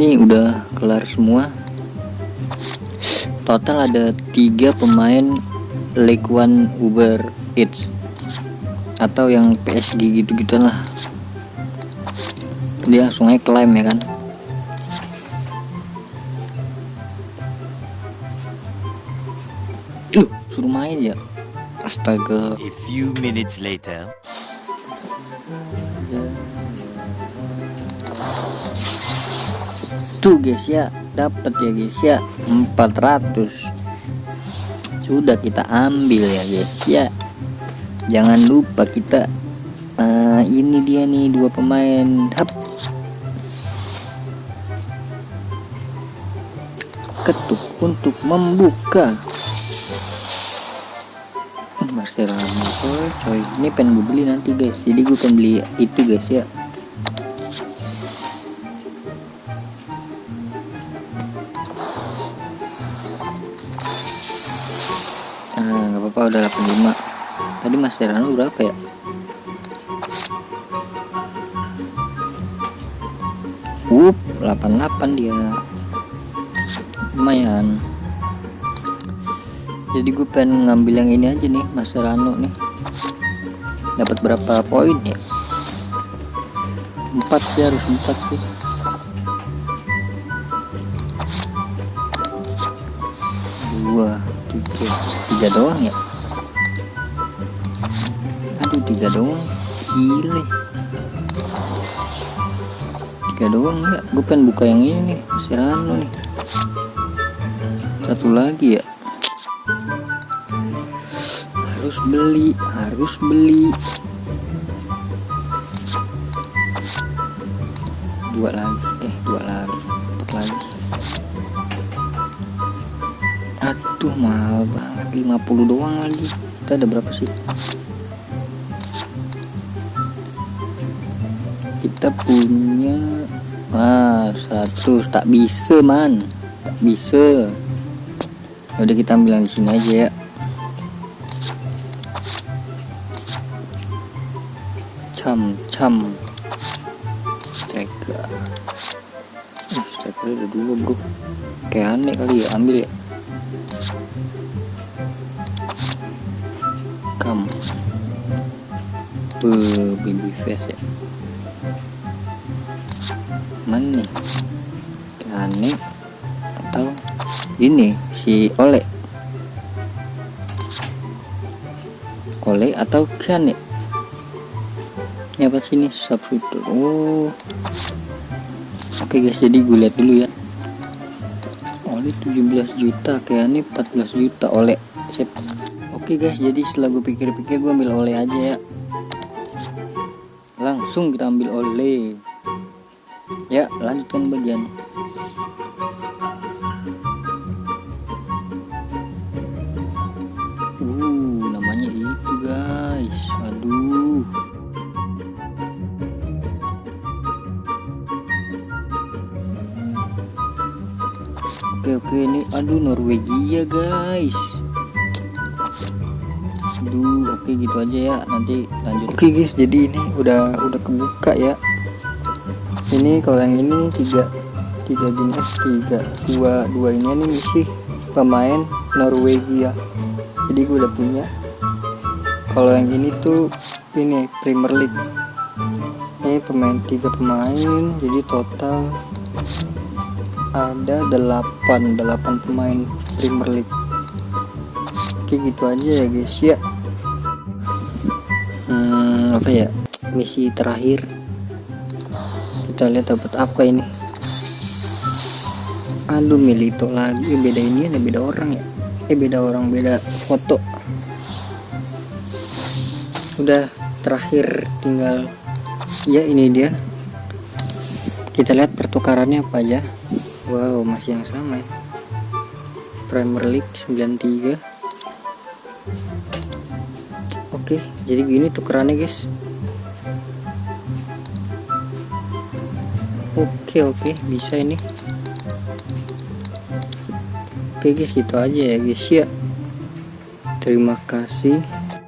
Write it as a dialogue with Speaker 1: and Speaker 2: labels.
Speaker 1: ini udah kelar semua. Total ada 3 pemain League One Uber Eats atau yang PSG gitu-gitu lah. Dia langsung aja klaim ya kan. Suruh main ya. Astaga.
Speaker 2: A few minutes later.
Speaker 1: Tuh guys ya, dapat ya guys ya, 400. Sudah kita ambil ya guys ya. Jangan lupa kita ini dia nih 2 pemain. Hap. Ketuk untuk membuka. Marcelano coy. Ini pengen gue beli nanti guys. Jadi gue pengen beli itu guys ya. Nggak apa-apa, udah 85. Tadi Marcelano berapa ya? Up 88 dia. Lumayan. Jadi gue pengen ngambil yang ini aja nih, Mascherano nih. Dapat berapa poin ya? 4 sih, harus 4 sih. Dua, 3 doang ya. Aduh, 3 doang. Gile. 3 doang ya. Gue pengen buka yang ini nih, Mascherano nih. Satu lagi ya. Harus beli. 2 lagi, 4 lagi. Aduh, mahal banget, 50 doang lagi. Kita ada berapa sih? Kita punya 100. Tak bisa man, tak bisa. Udah, kita ambil yang di sini aja ya. Cam striker. Striker ada 2 bro. Kayak aneh kali ya, ambil ya. Baby face ya. Mana nih? Kayak aneh. Atau ini si Ole atau Kane. Ini apa sih, ini substitute. Oke guys, jadi gue lihat dulu ya. Oleh 17 juta, kayak ini 14 juta oleh. Sip. Oke guys, jadi setelah gue pikir-pikir, gue ambil oleh aja ya. Langsung kita ambil oleh. Ya, lanjutkan bagian. Namanya itu guys. Aduh. Oke, ini aduh Norwegia guys. Aduh, oke gitu aja ya, nanti lanjut. Oke guys, jadi ini udah kebuka ya. Ini kalau yang ini 3 jenis, 2 ini misi pemain Norwegia. Jadi gue udah punya. Kalau yang ini tuh ini Premier League. Ini 3 pemain, jadi total ada 8 pemain Premier League. Oke gitu aja ya guys ya. Apa ya, misi terakhir, kita lihat dapat apa ini. Aduh, Milito lagi. Beda ini ada, beda orang ya. Beda foto. Udah terakhir, tinggal ya ini dia. Kita lihat pertukarannya apa aja. Wow, masih yang sama ya. Premier League 93. Oke, jadi gini tukerannya guys. Oke, bisa ini. Oke guys, gitu aja ya guys ya. Terima kasih.